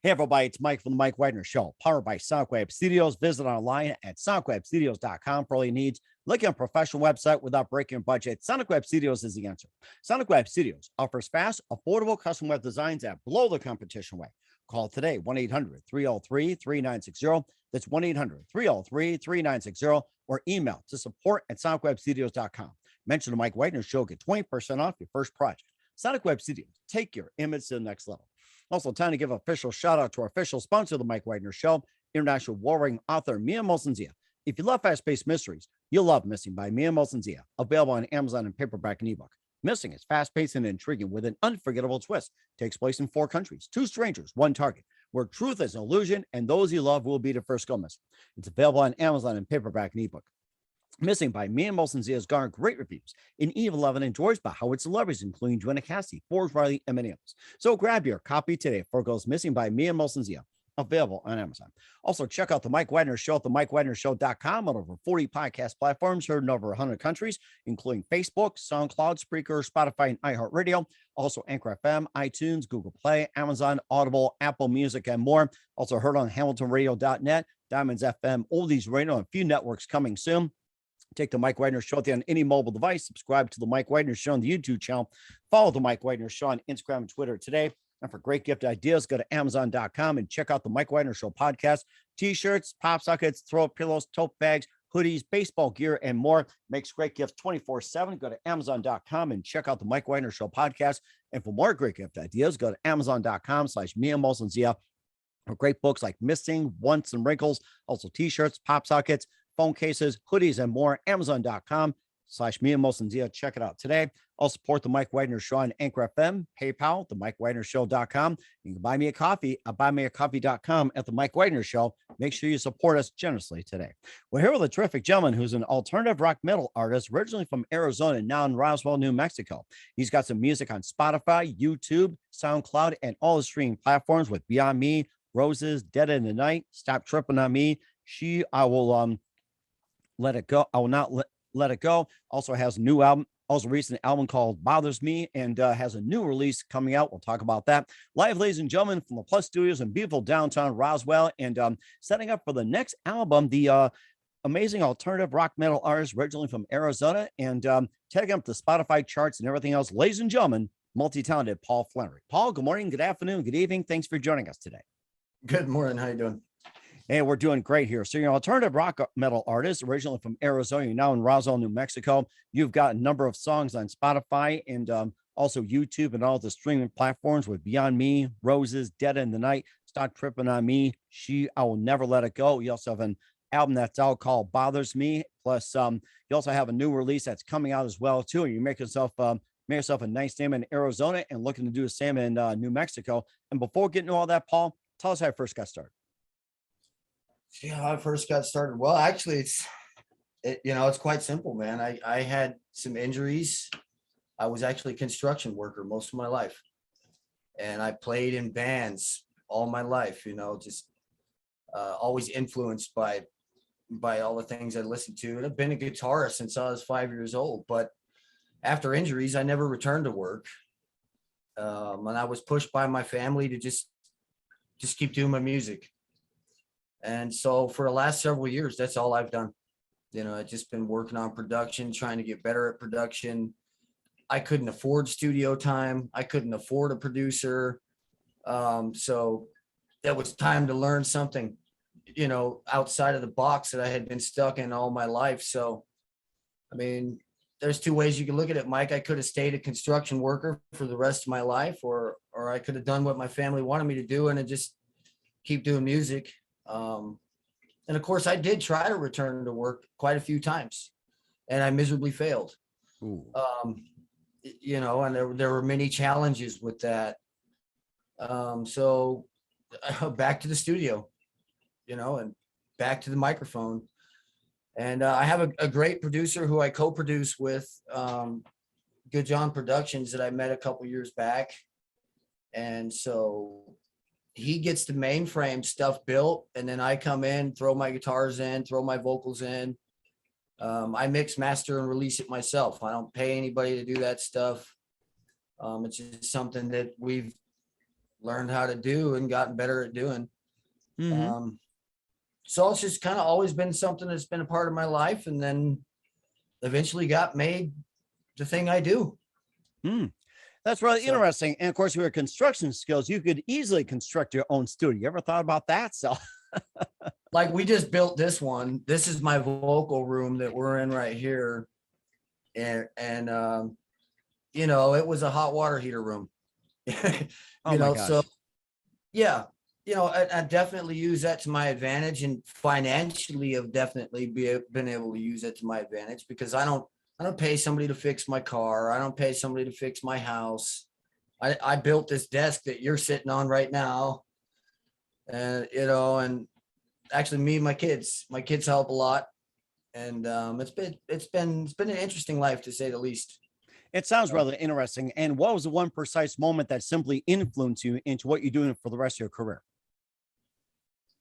Hey, everybody, it's Mike from the Mike Wagner Show, powered by SoundWeb Studios. Visit online at soundwebstudios.com for all your needs. Looking at a professional website without breaking your budget, Sonic Web Studios is the answer. Sonic Web Studios offers fast, affordable custom web designs at below the competition rate. Call today, 1-800-303-3960. That's 1-800-303-3960, or email to support@sonicwebstudios.com. Mention the Mike Wagner Show, get 20% off your first project. Sonic Web Studios, take your image to the next level. Also, time to give an official shout out to our official sponsor of the Mike Wagner Show, international warring author Mia Molson-Zia. If you love fast-paced mysteries, you'll love Missing by Mia Molson-Zia, available on Amazon in paperback and ebook. Missing is fast-paced and intriguing with an unforgettable twist. Takes place in 4 countries, 2 strangers, 1 target, where truth is an illusion and those you love will be the first go missing. It's available on Amazon in paperback and ebook. Missing by Mia Molson-Zia has garnered great reviews and even loved and enjoyed by Howard celebrities, including Joanna Cassidy, Forbes Riley, and many others. So grab your copy today for Goes Missing by Mia Molson-Zia, available on Amazon. Also, check out the Mike Wagner Show at themikewagnershow.com on over 40 podcast platforms heard in over 100 countries, including Facebook, SoundCloud, Spreaker, Spotify, and iHeartRadio. Also, Anchor FM, iTunes, Google Play, Amazon, Audible, Apple Music, and more. Also heard on HamiltonRadio.net, Diamonds FM, Oldies Radio, and a few networks coming soon. Take the Mike Wagner Show on any mobile device. Subscribe to the Mike Wagner Show on the YouTube channel. Follow the Mike Wagner Show on Instagram and Twitter today. And for great gift ideas, go to Amazon.com and check out the Mike Wagner Show podcast. T-shirts, pop sockets, throw pillows, tote bags, hoodies, baseball gear, and more. Makes great gifts 24/7. Go to Amazon.com and check out the Mike Wagner Show podcast. And for more great gift ideas, go to Amazon.com/Mia Molson-Zia for great books like Missing, Once, and Wrinkles. Also T-shirts, pop sockets, phone cases, hoodies, and more. Amazon.com/Mia Molson-Zia. Check it out today. I'll support the Mike Wagner Show on Anchor FM, PayPal, themikewagnershow.com. You can buy me a coffee at buymeacoffee.com at the Mike Wagner Show. Make sure you support us generously today. We're here with a terrific gentleman who's an alternative rock metal artist, originally from Arizona, now in Roswell, New Mexico. He's got some music on Spotify, YouTube, SoundCloud, and all the streaming platforms with Beyond Me, Roses, Dead in the Night, Stop Tripping on Me, I Will Let It Go. I Will Not Let It Go. Also has a new album, also recent album called Bothers Me, and has a new release coming out. We'll talk about that. Live, ladies and gentlemen, from the Plus Studios in beautiful downtown Roswell, and setting up for the next album, the amazing alternative rock metal artist originally from Arizona, and taking up the Spotify charts and everything else. Ladies and gentlemen, multi-talented Paul Flannery. Paul, good morning, good afternoon, good evening. Thanks for joining us today. Good morning. How you doing? Hey, we're doing great here. So you're an alternative rock metal artist, originally from Arizona. You're now in Roswell, New Mexico. You've got a number of songs on Spotify and also YouTube and all the streaming platforms with Beyond Me, Roses, Dead in the Night, Stop Tripping on Me, I Will Never Let It Go. You also have an album that's out called Bothers Me. Plus, you also have a new release that's coming out as well, too. And you make yourself a nice name in Arizona and looking to do the same in New Mexico. And before getting to all that, Paul, tell us how you first got started. Yeah, how I first got started. Well, actually, it's quite simple, man. I had some injuries. I was actually a construction worker most of my life, and I played in bands all my life. Just always influenced by all the things I listened to. And I've been a guitarist since I was 5 years old. But after injuries, I never returned to work, and I was pushed by my family to just keep doing my music. And so for the last several years, that's all I've done. I've just been working on production, trying to get better at production. I couldn't afford studio time. I couldn't afford a producer. So that was time to learn something, outside of the box that I had been stuck in all my life. So, I mean, there's 2 ways you can look at it, Mike. I could have stayed a construction worker for the rest of my life, or I could have done what my family wanted me to do and just keep doing music. And of course I did try to return to work quite a few times, and I miserably failed. And there were many challenges with that. So back to the studio, and back to the microphone. And I have a great producer who I co-produce with, Good John Productions, that I met a couple years back. And so he gets the mainframe stuff built, and then I come in, throw my guitars in, throw my vocals in. I mix, master, and release it myself. I don't pay anybody to do that stuff. It's just something that we've learned how to do and gotten better at doing. Hmm. So it's just kind of always been something that's been a part of my life, and then eventually got made the thing I do. Mm. That's really So interesting. And of course, with your construction skills, you could easily construct your own studio. You ever thought about that? So, like we just built this one. This is my vocal room that we're in right here. And you know, it was a hot water heater room. oh You my know, so gosh. yeah, you know, I definitely use that to my advantage, and financially have definitely been able to use it to my advantage, because I don't pay somebody to fix my car. I don't pay somebody to fix my house. I built this desk that you're sitting on right now. And, you know, and actually me and my kids help a lot. And it's been an interesting life, to say the least. It sounds So, rather interesting. And what was the one precise moment that simply influenced you into what you're doing for the rest of your career?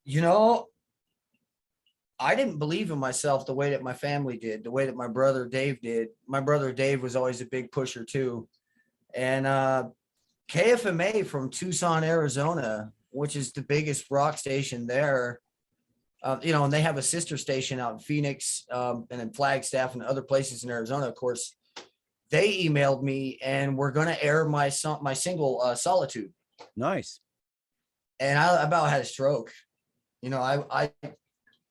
you know, I didn't believe in myself the way that my family did, the way that my brother Dave did. My brother Dave was always a big pusher too. And KFMA from Tucson, Arizona, which is the biggest rock station there, you know, and they have a sister station out in Phoenix, and in Flagstaff and other places in Arizona, of course. They emailed me and we're going to air my single, Solitude. Nice. And I about had a stroke. You know,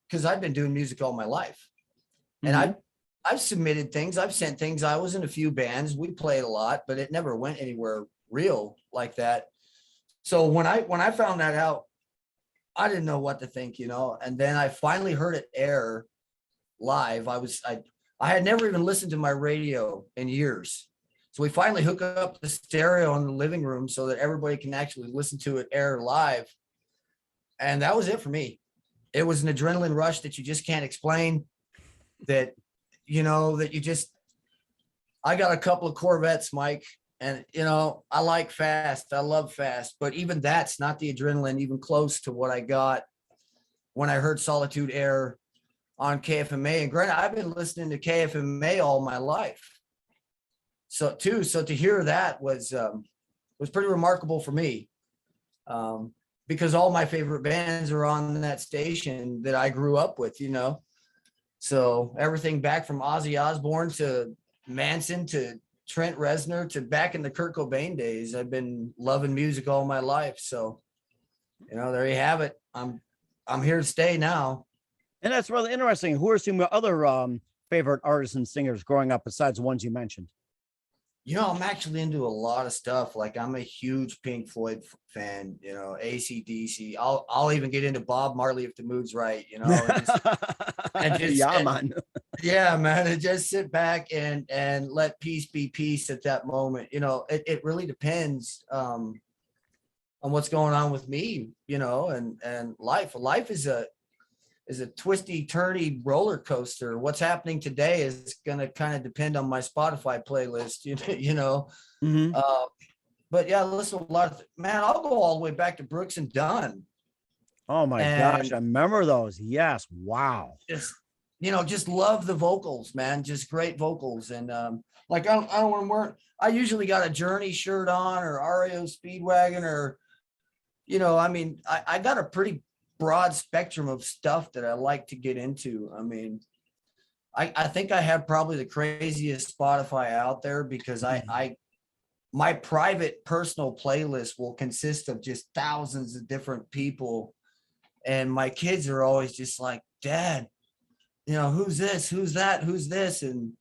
because I've been doing music all my life, and Hmm. I've submitted things, I've sent things. I was in a few bands, we played a lot, but it never went anywhere real like that. So when I found that out, I didn't know what to think, you know. And then I finally heard it air live. I had never even listened to my radio in years. So we finally hook up the stereo in the living room so that everybody can actually listen to it air live. And that was it for me. It was an adrenaline rush that you just can't explain. That, you know, that you just, I got a couple of Corvettes, Mike, and you know, I like fast. I love fast, but even that's not the adrenaline even close to what I got when I heard Solitude air on KFMA. And granted, I've been listening to KFMA all my life. So too, so to hear that was pretty remarkable for me. Um, because all my favorite bands are on that station that I grew up with, you know. So everything back from Ozzy Osbourne to Manson to Trent Reznor to back in the Kurt Cobain days, I've been loving music all my life. So, you know, there you have it. I'm here to stay now. And that's really interesting. Who are some of your other favorite artists and singers growing up besides the ones you mentioned? You know, I'm actually into a lot of stuff. Like I'm a huge Pink Floyd fan, you know, AC/DC. I'll even get into Bob Marley if the mood's right, you know, and just yeah, man. yeah, man, and just sit back and let peace be peace at that moment. You know, it really depends on what's going on with me, you know, and life. Life is a twisty, turny roller coaster. What's happening today is going to kind of depend on my Spotify playlist, you know. Hmm. Uh, but yeah, listen to a lot of, man, I'll go all the way back to Brooks and Dunn, Oh my gosh, and I remember those. Yes. Wow. just, you know, just love the vocals, man, just great vocals. And like, I don't want to wear, I usually got a Journey shirt on or REO Speedwagon or, you know, I mean, I got a pretty broad spectrum of stuff that I like to get into. I mean, I think I have probably the craziest Spotify out there, because I my private personal playlist will consist of just thousands of different people. And my kids are always just like, Dad, you know, who's this? Who's that? Who's this? And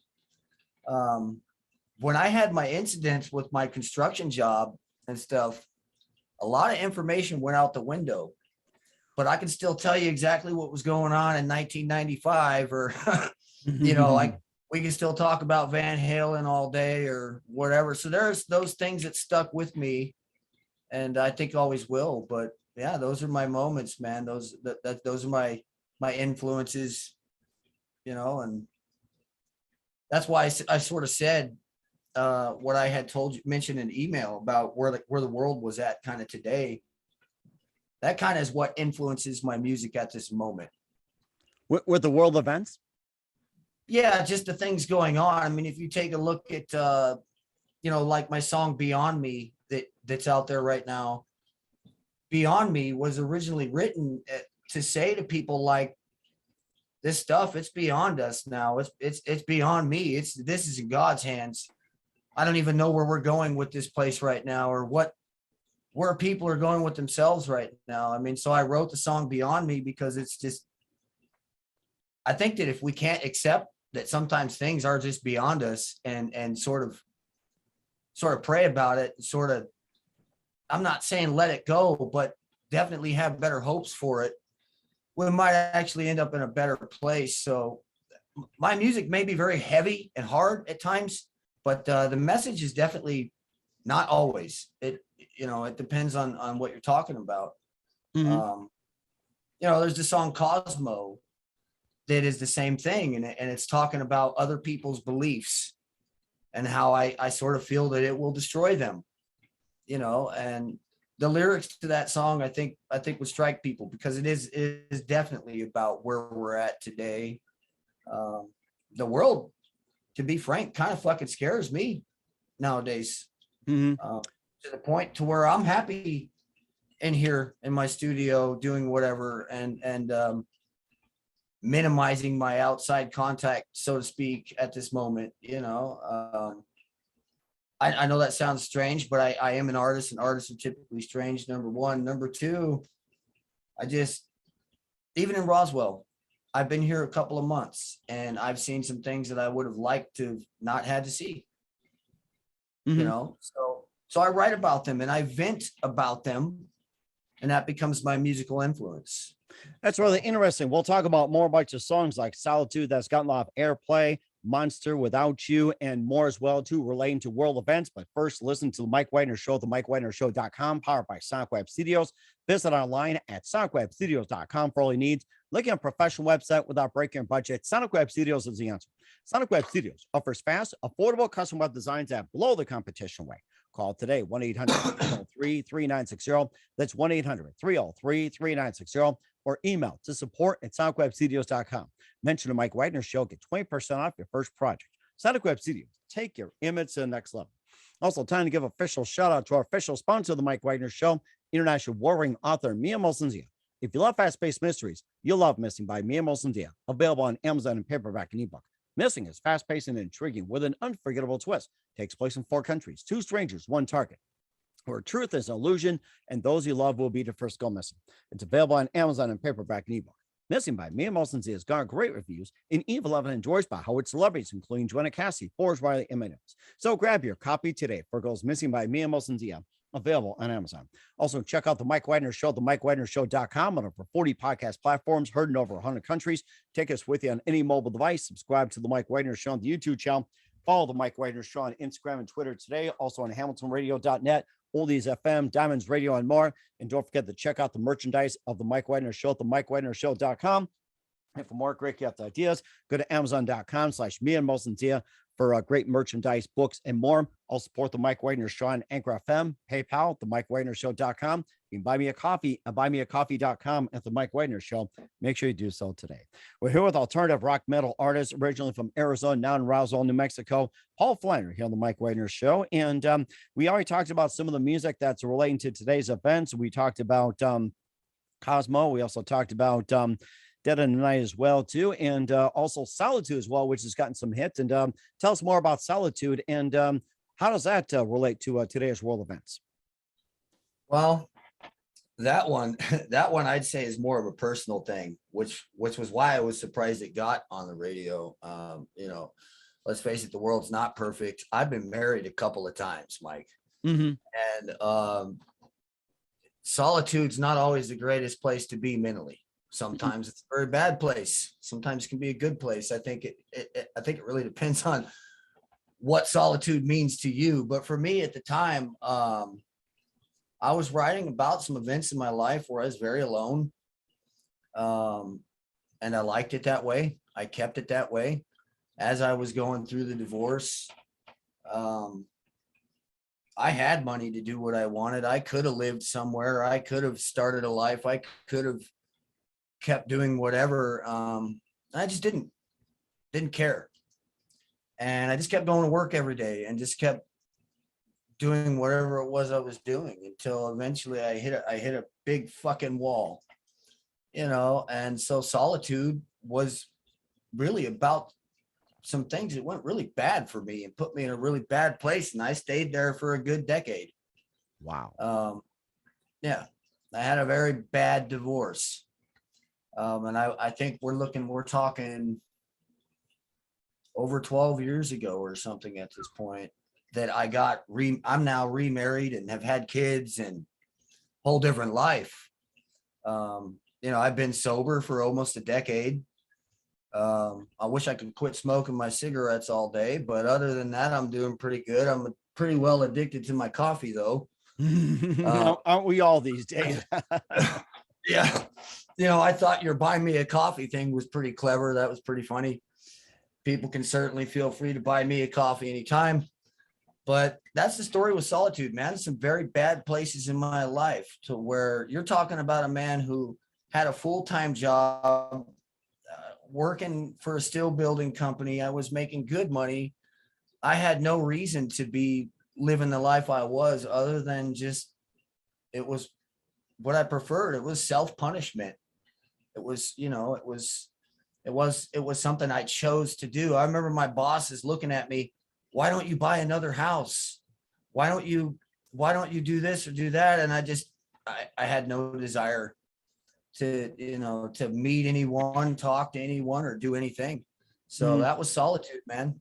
um, when I had my incidents with my construction job and stuff, a lot of information went out the window, but I can still tell you exactly what was going on in 1995, or, you know, like we can still talk about Van Halen all day or whatever. So there's those things that stuck with me, and I think always will. But yeah, those are my moments, man. Those are my influences, you know, and that's why I sort of said what I had told you, mentioned in email about where the world was at kind of today. That kind of is what influences my music at this moment. With the world events? Yeah, just the things going on. I mean, if you take a look at you know, like my song Beyond Me that's out there right now, Beyond Me was originally written to say to people like, this stuff, it's beyond us now. It's beyond me. This is in God's hands. I don't even know where we're going with this place right now, or where people are going with themselves right now. I mean, so I wrote the song Beyond Me because it's just, I think that if we can't accept that sometimes things are just beyond us, and sort of pray about it, sort of, I'm not saying let it go, but definitely have better hopes for it, we might actually end up in a better place. So my music may be very heavy and hard at times, but the message is definitely not always. It depends on what you're talking about. Mhm. There's the song Cosmo that is the same thing, and it's talking about other people's beliefs and how I sort of feel that it will destroy them. And the lyrics to that song, I think would strike people, because it is definitely about where we're at today. The world, to be frank, kind of fucking scares me nowadays, Mhm. to the point to where I'm happy in here in my studio doing whatever, and minimizing my outside contact, so to speak, at this moment. I know that sounds strange, but I am an artist, and artists are typically strange, number one. Number two, even in Roswell, I've been here a couple of months, and I've seen some things that I would have liked to have not had to see, Mhm. so I write about them and I vent about them, and that becomes my musical influence. That's really interesting. We'll talk about more about your songs like Solitude, that's gotten a lot of airplay, Monster, Without You, and more as well, too, relating to world events. But first, listen to the Mike Wagner Show, the MikeWagnerShow.com, powered by Sonic Web Studios. Visit online at SonicWebStudios.com for all your needs. Looking at a professional website without breaking your budget, Sonic Web Studios is the answer. Sonic Web Studios offers fast, affordable custom web designs that blow the competition away. Call today, 1-800-303-3960. That's 1-800-303-3960. Or email to support@sonicwebstudios.com. Mention the Mike Wagner Show, get 20% off your first project. Sonic Web Studios, take your image to the next level. Also, time to give official shout out to our official sponsor of the Mike Wagner Show, international warring author Mia Molson-Dia. If you love fast-paced mysteries, you'll love Missing by Mia Molson-Dia, available on Amazon in paperback and ebook. Missing is fast-paced and intriguing with an unforgettable twist. Takes place in 4 countries, 2 strangers, 1 target, where truth is an illusion and those you love will be the first to go missing. It's available on Amazon in paperback and ebook. Missing by Mia Molson-Dia has garnered great reviews, and Eve 11 enjoys by Howard celebrities, including Joanna Cassie, Forrest Riley, and many others. So grab your copy today for Goes Missing by Mia Molson-Dia, available on Amazon. Also, check out the Mike Wagner Show, the MikeWagnerShow.com, on over 40 podcast platforms, heard in over 100 countries. Take us with you on any mobile device. Subscribe to the Mike Wagner Show on the YouTube channel. Follow the Mike Wagner Show on Instagram and Twitter today. Also on HamiltonRadio.net, Oldies FM, Diamonds Radio, and more. And don't forget to check out the merchandise of the Mike Wagner Show at the MikeWagnerShow.com. And for more great gift ideas, go to Amazon.com/Mia Molson-Dia for great merchandise, books, and more. I'll support the Mike Wagner Show on Anchor FM, PayPal, the MikeWagnerShow.com. You can buy me a coffee at buymeacoffee.com at the Mike Wagner Show. Make sure you do so today. We're here with alternative rock metal artist, originally from Arizona, now in Roswell, New Mexico, Paul Flannery, here on the Mike Wagner Show. And we already talked about some of the music that's relating to today's events. We talked about Cosmo. We also talked about Dead in the Night as well, too. And also Solitude as well, which has gotten some hits. And tell us more about Solitude, and how does that relate to today's world events? Well, that one I'd say is more of a personal thing, which was why I was surprised it got on the radio. Let's face it, the world's not perfect. I've been married a couple of times, Mike. Mm-hmm. And solitude's not always the greatest place to be mentally. Sometimes it's a very bad place. Sometimes it can be a good place. I think it really depends on what solitude means to you. But for me at the time, I was writing about some events in my life where I was very alone. And I liked it that way. I kept it that way. As I was going through the divorce, I had money to do what I wanted. I could have lived somewhere. I could have started a life. I could have kept doing whatever. I just didn't care. And I just kept going to work every day and just kept doing whatever it was I was doing until eventually I hit a big fucking wall, and so Solitude was really about some things that went really bad for me and put me in a really bad place. And I stayed there for a good decade. Wow. Yeah, I had a very bad divorce. And I think we're talking over 12 years ago or something at this point that I'm now remarried and have had kids and whole different life. I've been sober for almost a decade. I wish I could quit smoking my cigarettes all day, but other than that, I'm doing pretty good. I'm pretty well addicted to my coffee though. Aren't we all these days? Yeah. I thought your buy me a coffee thing was pretty clever. That was pretty funny. People can certainly feel free to buy me a coffee anytime. But that's the story with Solitude, man. Some very bad places in my life to where you're talking about a man who had a full-time job, working for a steel building company. I was making good money. I had no reason to be living the life I was other than just, it was what I preferred. It was self-punishment. It was, it was something I chose to do. I remember my bosses looking at me, why don't you buy another house? Why don't you do this or do that? And I had no desire to meet anyone, talk to anyone, or do anything. So that was Solitude, man.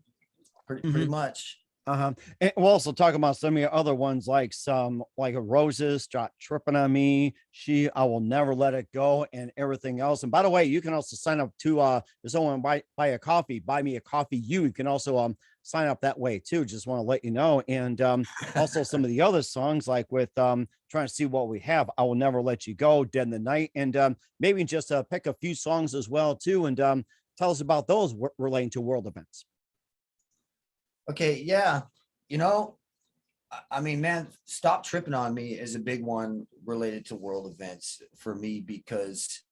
Pretty much. And we'll also talk about some of your other ones, like a Roses, Stop Tripping on Me, I Will Never Let It Go, and everything else. And by the way, you can also sign up to if someone buy a coffee, buy me a coffee. You can also sign up that way too. Just want to let you know. And also some of the other songs, like with trying to see what we have, I Will Never Let You Go, Dead in the Night, and maybe just pick a few songs as well too, and tell us about those relating to world events. Okay, yeah. I mean, man, Stop Tripping on Me is a big one related to world events for me, because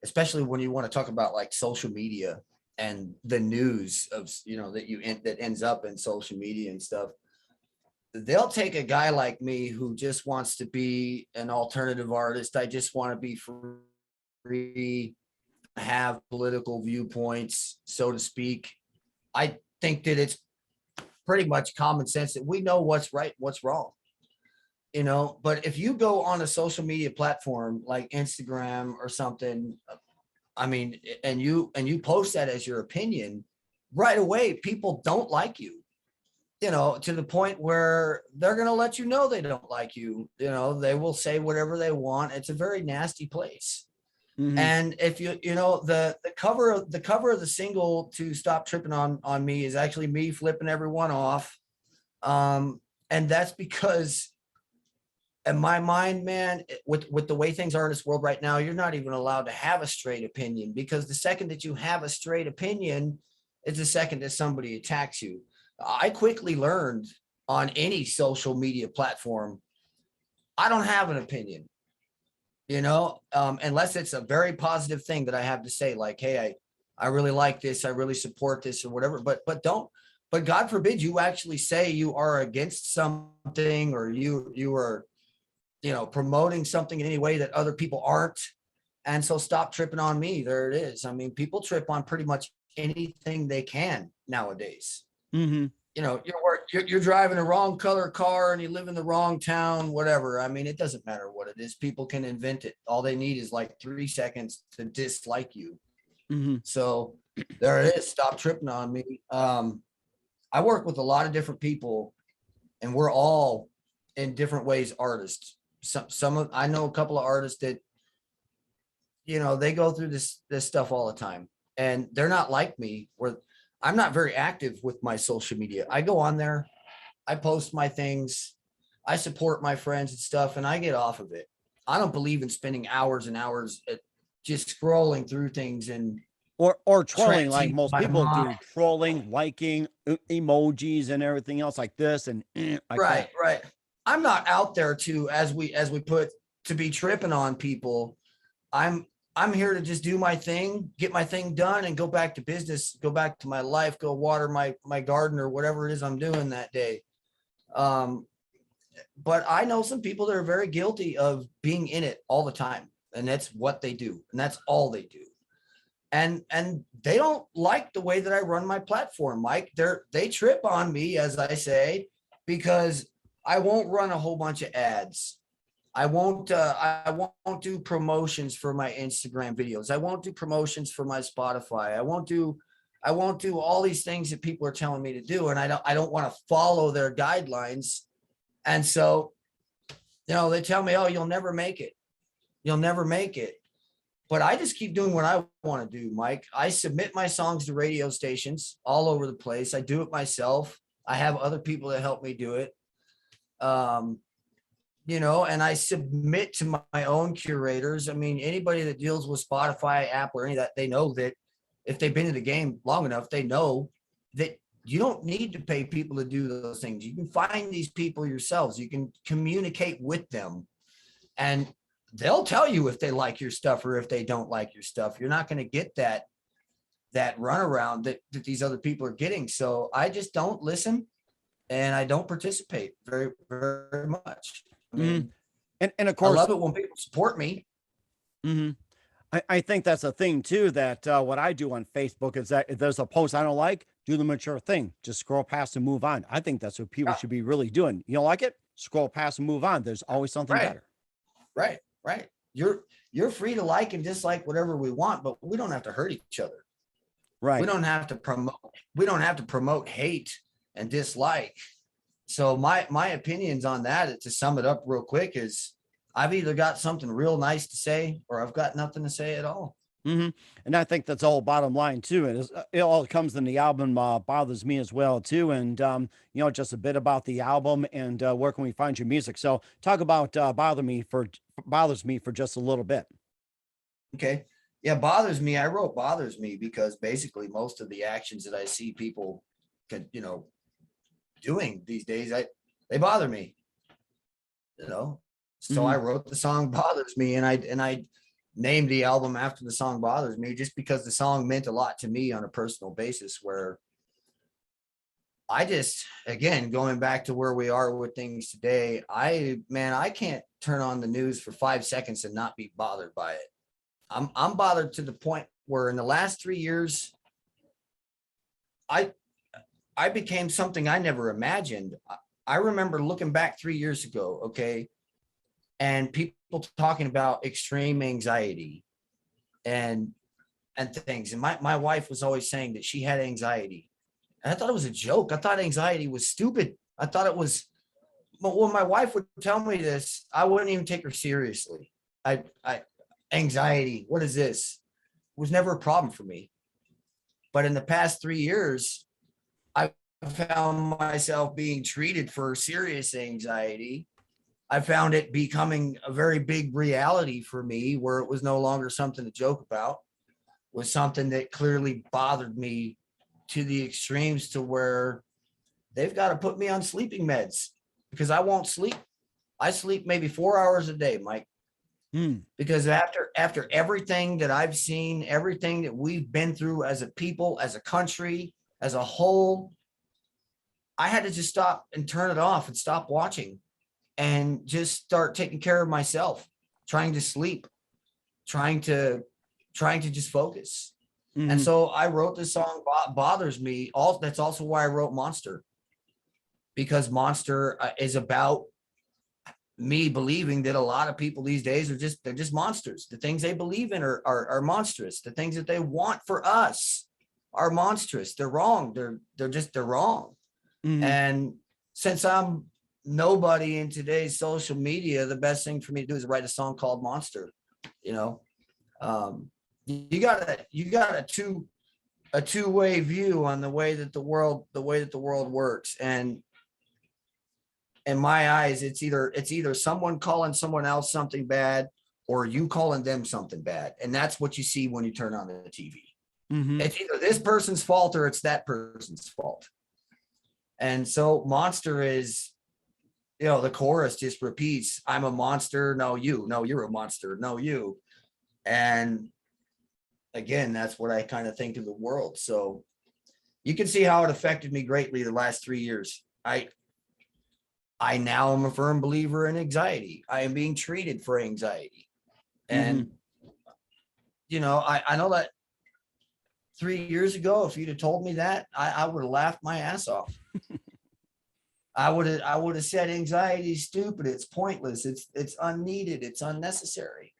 especially when you want to talk about like social media and the news of, that ends up in social media and stuff, they'll take a guy like me who just wants to be an alternative artist. I just want to be free, have political viewpoints, so to speak. I think that it's pretty much common sense that we know what's right, what's wrong, but if you go on a social media platform like Instagram or something, I mean, and you post that as your opinion, right away, people don't like you, to the point where they're going to let you know they don't like you. They will say whatever they want. It's a very nasty place. And if the cover of the single to Stop Tripping on Me is actually me flipping everyone off. And that's because in my mind, man, with the way things are in this world right now, you're not even allowed to have a straight opinion, because the second that you have a straight opinion is the second that somebody attacks you. I quickly learned on any social media platform, I don't have an opinion. Unless it's a very positive thing that I have to say, like, hey, I really like this, I really support this or whatever, but God forbid you actually say you are against something, or you are, promoting something in any way that other people aren't. And so Stop Tripping on Me. There it is. I mean, people trip on pretty much anything they can nowadays. You're driving a wrong color car and you live in the wrong town, whatever. I mean, it doesn't matter what it is. People can invent it. All they need is like 3 seconds to dislike you. So there it is. Stop Tripping on Me. I work with a lot of different people, and we're all in different ways artists. I know a couple of artists that, they go through this stuff all the time, and they're not like me, where I'm not very active with my social media. I go on there, I post my things, I support my friends and stuff, and I get off of it. I don't believe in spending hours and hours at just scrolling through things and or trolling, like most people do, trolling, liking emojis and everything else like this, and right. I'm not out there as we put, to be tripping on people. I'm here to just do my thing, get my thing done, and go back to business, go back to my life, go water my garden or whatever it is I'm doing that day. Um, but I know some people that are very guilty of being in it all the time, and that's what they do, and that's all they do. And they don't like the way that I run my platform, Mike. They trip on me, as I say, because I won't run a whole bunch of ads. I won't do promotions for my Instagram videos. I won't do promotions for my Spotify. I won't do all these things that people are telling me to do, and I don't want to follow their guidelines. And so, they tell me, "Oh, you'll never make it. You'll never make it." But I just keep doing what I want to do, Mike. I submit my songs to radio stations all over the place. I do it myself. I have other people that help me do it. And I submit to my own curators. I mean, anybody that deals with Spotify, Apple, or any of that, they know that if they've been in the game long enough, they know that you don't need to pay people to do those things. You can find these people yourselves. You can communicate with them, and they'll tell you if they like your stuff or if they don't like your stuff. You're not going to get that runaround that these other people are getting. So I just don't listen, and I don't participate very, very much. I mean, and of I course, love it when people support me. mhm. I think that's a thing too, that what I do on Facebook is that if there's a post I don't like, do the mature thing. Just scroll past and move on. I think that's what people Yeah, should be really doing. You don't like it? Scroll past and move on. There's always something right, better. right. You're free to like and dislike whatever we want, but we don't have to hurt each other. We Right. don't have to promote hate and dislike. So my opinions on that, to sum it up real quick, is I've either got something real nice to say or I've got nothing to say at all. hmm And I think that's all bottom line too. And it all comes in the album Bothers Me as well too. And, just a bit about the album and where can we find your music. So talk about Bothers Me for just a little bit. Okay. Yeah, bothers me. I wrote bothers me because basically most of the actions that I see people could, doing these days, they bother me, you know. So hmm I wrote the song bothers me, and I named the album after the song bothers me, just because the song meant a lot to me on a personal basis, where I just, again, going back to where we are with things today, I can't turn on the news for 5 seconds and not be bothered by it. I'm bothered to the point where in the last 3 years, I I became something I never imagined. I remember looking back 3 years ago, okay, and people talking about extreme anxiety and things. And my wife was always saying that she had anxiety. And I thought it was a joke. I thought anxiety was stupid. I thought it was, but when my wife would tell me this, I wouldn't even take her seriously. I anxiety, what is this? It was never a problem for me. But in the past 3 years, I found myself being treated for serious anxiety. I found it becoming a very big reality for me, where it was no longer something to joke about, was something that clearly bothered me to the extremes, to where they've got to put me on sleeping meds because I won't sleep. I sleep maybe 4 hours a day, Mike, Mm. because after everything that I've seen, everything that we've been through as a people, as a country, as a whole, I had to just stop and turn it off and stop watching and just start taking care of myself, trying to sleep, trying to just focus. And hmm so I wrote this song bothers me. That's also why I wrote Monster, because Monster is about me believing that a lot of people these days they're just monsters. The things they believe in are monstrous. The things that they want for us are monstrous. They're wrong. They're wrong. hmm And since I'm nobody in today's social media, the best thing for me to do is write a song called Monster. You know, you got a two-way view on the way that the world works. And in my eyes, it's either someone calling someone else something bad or you calling them something bad. And that's what you see when you turn on the TV. hmm It's either this person's fault or it's that person's fault. And so Monster is, the chorus just repeats, I'm a monster. No, you. No, you're a monster. No, you. And again, that's what I kind of think of the world. So you can see how it affected me greatly the last 3 years. I now am a firm believer in anxiety. I am being treated for anxiety. And, I know that 3 years ago, if you'd have told me that, I would have laughed my ass off. I would have said anxiety is stupid. It's pointless. It's unneeded. It's unnecessary.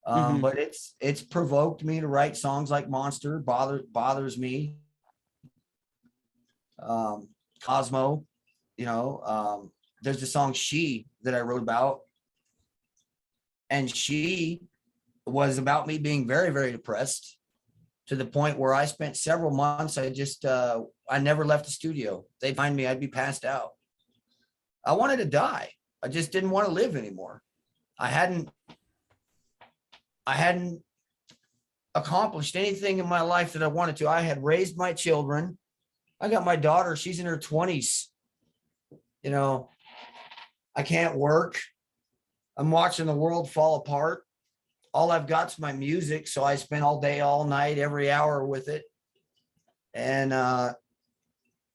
But it's provoked me to write songs like Monster, bothers me. Cosmo, there's the song She that I wrote about. And She was about me being very, very depressed, to the point where I spent several months. I never left the studio. They'd find me, I'd be passed out. I wanted to die. I just didn't want to live anymore. I hadn't accomplished anything in my life that I wanted to. I had raised my children. I got my daughter. She's in her 20s. I can't work. I'm watching the world fall apart. All I've got is my music. So I spent all day, all night, every hour with it. And I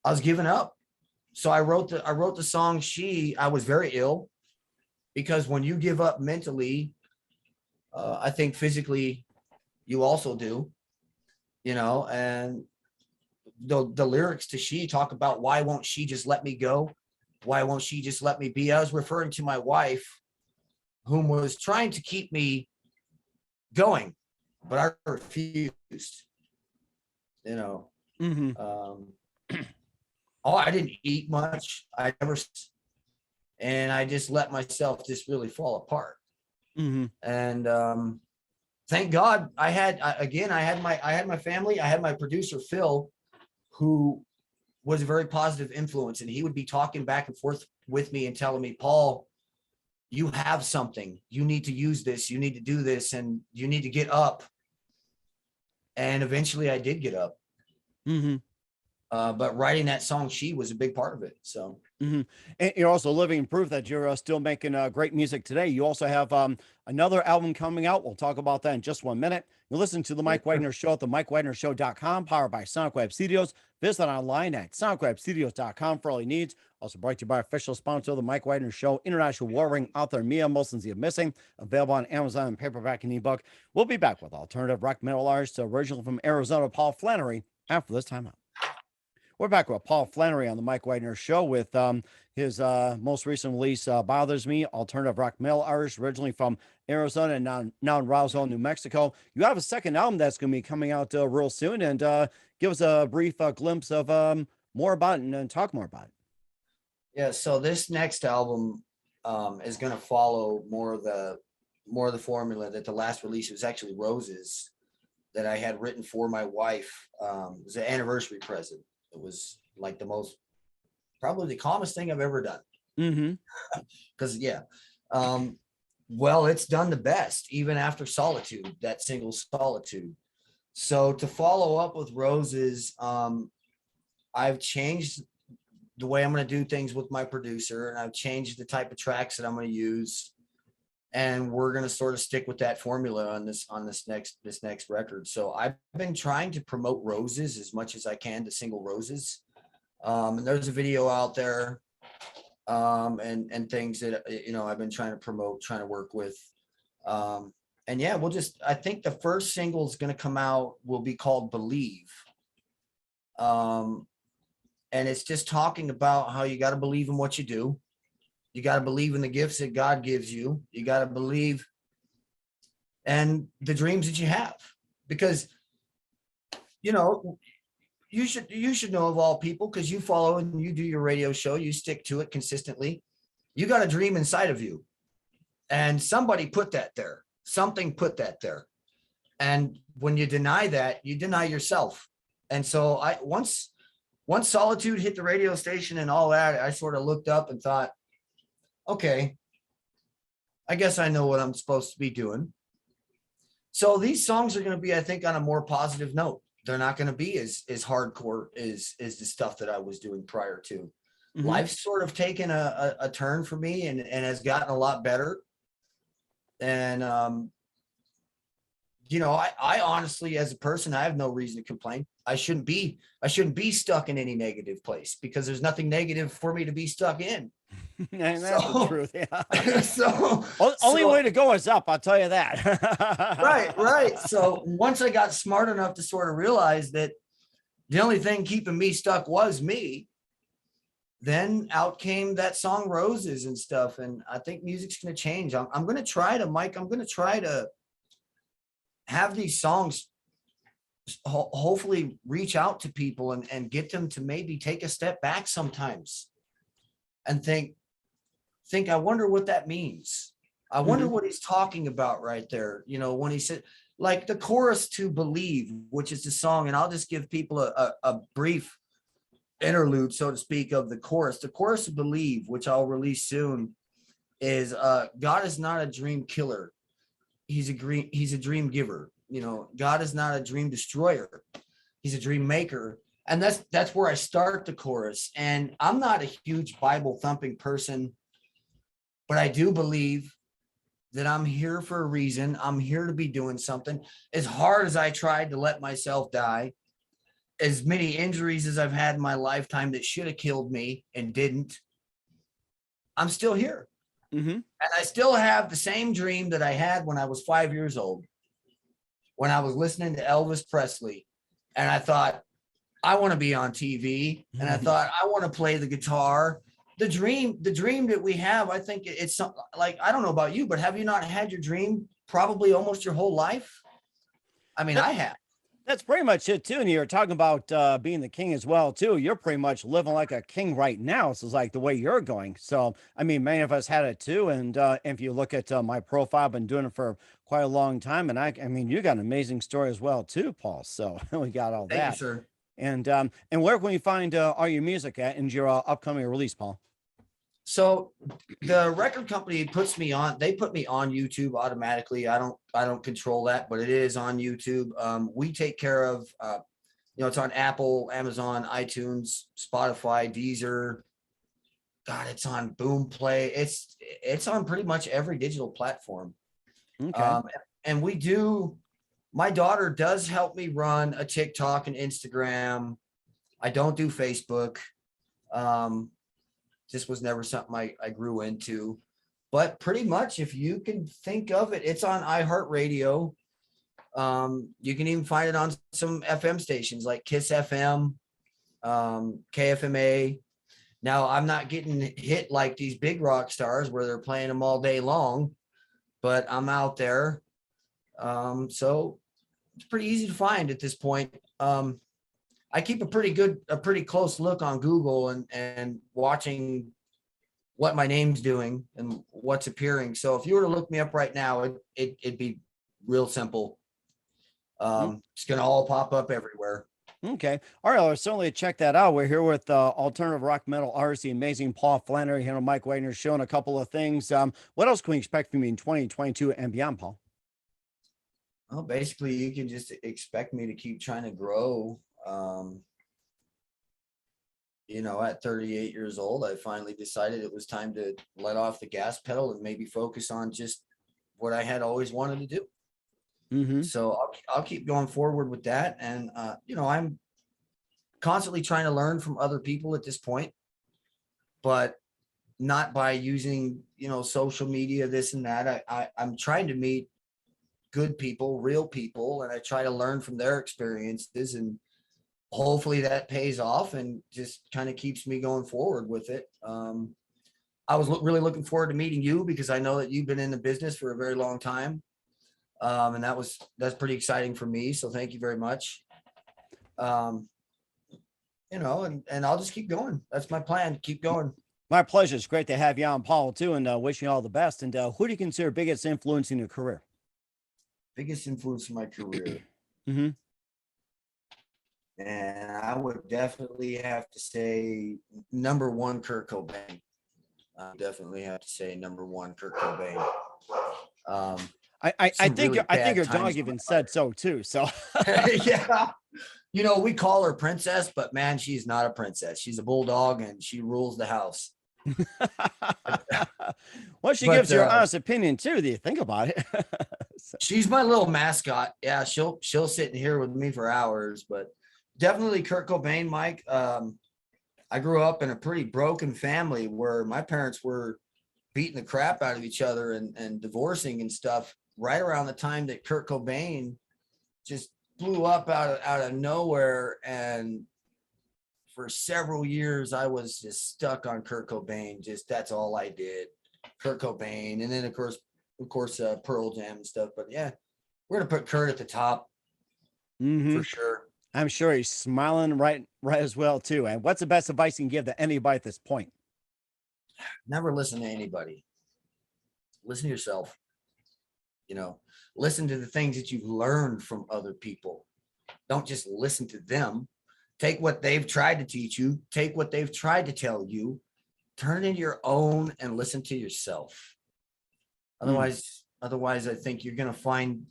was giving up. So I wrote the song She. I was very ill, because when you give up mentally, I think physically you also do, and the lyrics to She talk about, why won't she just let me go? Why won't she just let me be? I was referring to my wife, whom was trying to keep me going, but I refused, I didn't eat much. And I just let myself just really fall apart. And thank God I had my family. I had my producer, Phil, who was a very positive influence. And he would be talking back and forth with me and telling me, Paul, you have something. You need to use this. You need to do this. And you need to get up. And eventually I did get up. But writing that song She was a big part of it. So And you're also living proof that you're still making great music today. You also have another album coming out. We'll talk about that in just 1 minute. You listen to the Mike Wagner Show at the MikeWagnerShow.com, powered by Sonic Web Studios. Visit online at SonicWebStudios.com for all your needs. Also brought to you by official sponsor of the Mike Wagner Show, international warring author Mia Molson's Missing, available on Amazon and paperback and ebook. We'll be back with alternative rock metal artist, originally from Arizona, Paul Flannery, after this time out. We're back with Paul Flannery on the Mike Wagner Show with his most recent release, Bothers Me, alternative rock metal artist, originally from Arizona and now in Roswell, New Mexico. You have a second album that's going to be coming out real soon, and give us a brief glimpse of more about it and talk more about it. Yeah, so this next album is going to follow more of the formula that the last release was actually Roses, that I had written for my wife. It was an anniversary present. It was like probably the calmest thing I've ever done. Because well, it's done the best, even after Solitude, that single Solitude. So to follow up with Roses, I've changed the way I'm going to do things with my producer, and I've changed the type of tracks that I'm going to use. And we're going to sort of stick with that formula on this next record. So I've been trying to promote Roses as much as I can, to single Roses. And there's a video out there, and things that, I've been trying to promote, trying to work with. And yeah, I think the first single is going to come out will be called Believe. And it's just talking about how you got to believe in what you do. You got to believe in the gifts that God gives you. You got to believe in the dreams that you have, because, you should know, of all people, because you follow and you do your radio show, you stick to it consistently. You got a dream inside of you, and somebody put that there. Something put that there. And when you deny that, you deny yourself. And so once Solitude hit the radio station and all that, I sort of looked up and thought, okay, I guess I know what I'm supposed to be doing. So these songs are going to be, I think, on a more positive note. They're not going to be as hardcore as the stuff that I was doing prior to. Life's sort of taken a turn for me, and has gotten a lot better. And I honestly, as a person, I have no reason to complain. I shouldn't be stuck in any negative place because there's nothing negative for me to be stuck in. And that's the So, truth. Yeah. so, Only way so, to go is up. I'll tell you right, right. that. So once I got smart enough to sort of realize that the only thing keeping me stuck was me, then out came that song Roses and stuff. And I think music's going to change. I'm going to try to, Mike, I'm going to try to have these songs hopefully reach out to people and get them to maybe take a step back sometimes and think, I wonder what that means. I wonder Mhm. what he's talking about right there. When he said, like the chorus to Believe, which is the song, and I'll just give people a brief interlude, so to speak, of the chorus. The chorus of Believe, which I'll release soon, is God is not a dream killer. He's a dream giver. God is not a dream destroyer. He's a dream maker. And that's where I start the chorus. And I'm not a huge Bible thumping person, but I do believe that I'm here for a reason. I'm here to be doing something. As hard as I tried to let myself die, as many injuries as I've had in my lifetime that should have killed me and didn't, I'm still here. Mhm. And I still have the same dream that I had when I was 5 years old, when I was listening to Elvis Presley. And I thought, I want to be on TV. And I thought, I want to play the guitar. The dream that we have, I think it's something like, I don't know about you, but have you not had your dream probably almost your whole life? I mean, That I have. that's pretty much it too. And you're talking about being the king as well too. You're pretty much living like a king right now. So it's like the way you're going. So I mean, many of us had it too. And if you look at my profile, I've been doing it for quite a long time. And I mean, you got an amazing story as well too, Paul. So we got all Thank you, that. sir. And where can we find all your music at and your upcoming release, Paul? So the record company they put me on YouTube automatically. I don't control that, but it is on YouTube. We take care of, it's on Apple, Amazon, iTunes, Spotify, Deezer. God, it's on Boom Play. It's on pretty much every digital platform. Okay. Um, and my daughter does help me run a TikTok and Instagram. I don't do Facebook. Um, this was never something I grew into, but pretty much if you can think of it, it's on iHeartRadio. You can even find it on some FM stations like Kiss FM, KFMA. Now I'm not getting hit like these big rock stars where they're playing them all day long, but I'm out there. So it's pretty easy to find at this point. I keep a pretty close look on Google and watching what my name's doing and what's appearing. So if you were to look me up right now, it'd be real simple. It's going to all pop up everywhere. Okay. All right. I'll certainly check that out. We're here with alternative rock metal artist, the amazing Paul Flannery, here on Mike Wagner showing a couple of things. What else can we expect from you in 2022 and beyond, Paul? Well, basically, you can just expect me to keep trying to grow. At 38 years old, I finally decided it was time to let off the gas pedal and maybe focus on just what I had always wanted to do. Mm-hmm. So I'll keep going forward with that. And, I'm constantly trying to learn from other people at this point, but not by using, social media, this and that. I'm trying to meet good people, real people, and I try to learn from their experiences, and hopefully that pays off and just kind of keeps me going forward with it. I was really looking forward to meeting you because I know that you've been in the business for a very long time. And that's pretty exciting for me. So thank you very much. And I'll just keep going. That's my plan. Keep going. My pleasure. It's great to have you on, Paul, too, and wishing you all the best. And who do you consider biggest influence in your career? Biggest influence in my career. Mm-hmm. And I would definitely have to say number one, Kurt Cobain. I definitely have to say number one, Kurt Cobain. I think really I think bad your times dog in even my said so too. So yeah. We call her princess, but man, she's not a princess. She's a bulldog and she rules the house. well, she But gives your honest opinion too. Do you think about it? She's my little mascot. Yeah, she'll sit in here with me for hours, but definitely Kurt Cobain, Mike. I grew up in a pretty broken family where my parents were beating the crap out of each other and divorcing and stuff right around the time that Kurt Cobain just blew up out of nowhere. And for several years, I was just stuck on Kurt Cobain. Just that's all I did. Kurt Cobain. And then of course, Pearl Jam and stuff. But yeah, we're going to put Kurt at the top for sure. I'm sure he's smiling right as well too. And what's the best advice you can give to anybody at this point? Never listen to anybody. Listen to yourself. Listen to the things that you've learned from other people. Don't just listen to them. Take what they've tried to teach you. Take what they've tried to tell you. Turn it into your own and listen to yourself. Otherwise, I think you're going to find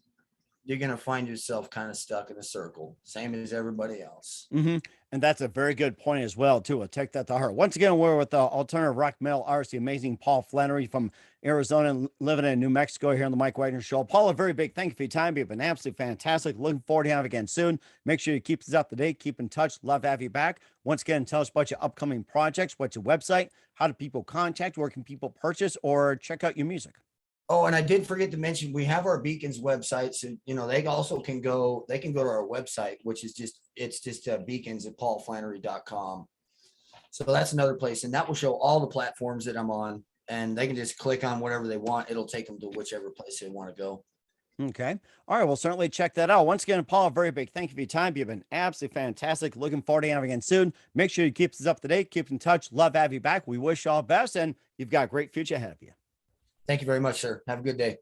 yourself kind of stuck in a circle, same as everybody else. And that's a very good point as well, too. I'll take that to heart. Once again, we're with the alternative rock metal artist, the amazing Paul Flannery from Arizona, living in New Mexico here on the Mike Wagner Show. Paul, a very big thank you for your time. You've been absolutely fantastic. Looking forward to having you again soon. Make sure you keep us up to date. Keep in touch. Love to have you back. Once again, tell us about your upcoming projects. What's your website? How do people contact? Where can people purchase or check out your music? Oh, and I did forget to mention, we have our Beacons website. So, they also can go to our website, which is just beacons at paulflannery.com. So that's another place. And that will show all the platforms that I'm on, and they can just click on whatever they want. It'll take them to whichever place they want to go. Okay. All right. We'll certainly check that out. Once again, Paul, a very big thank you for your time. You've been absolutely fantastic. Looking forward to having you again soon. Make sure you keep us up to date. Keep in touch. Love to have you back. We wish you all the best, and you've got a great future ahead of you. Thank you very much, sir. Have a good day.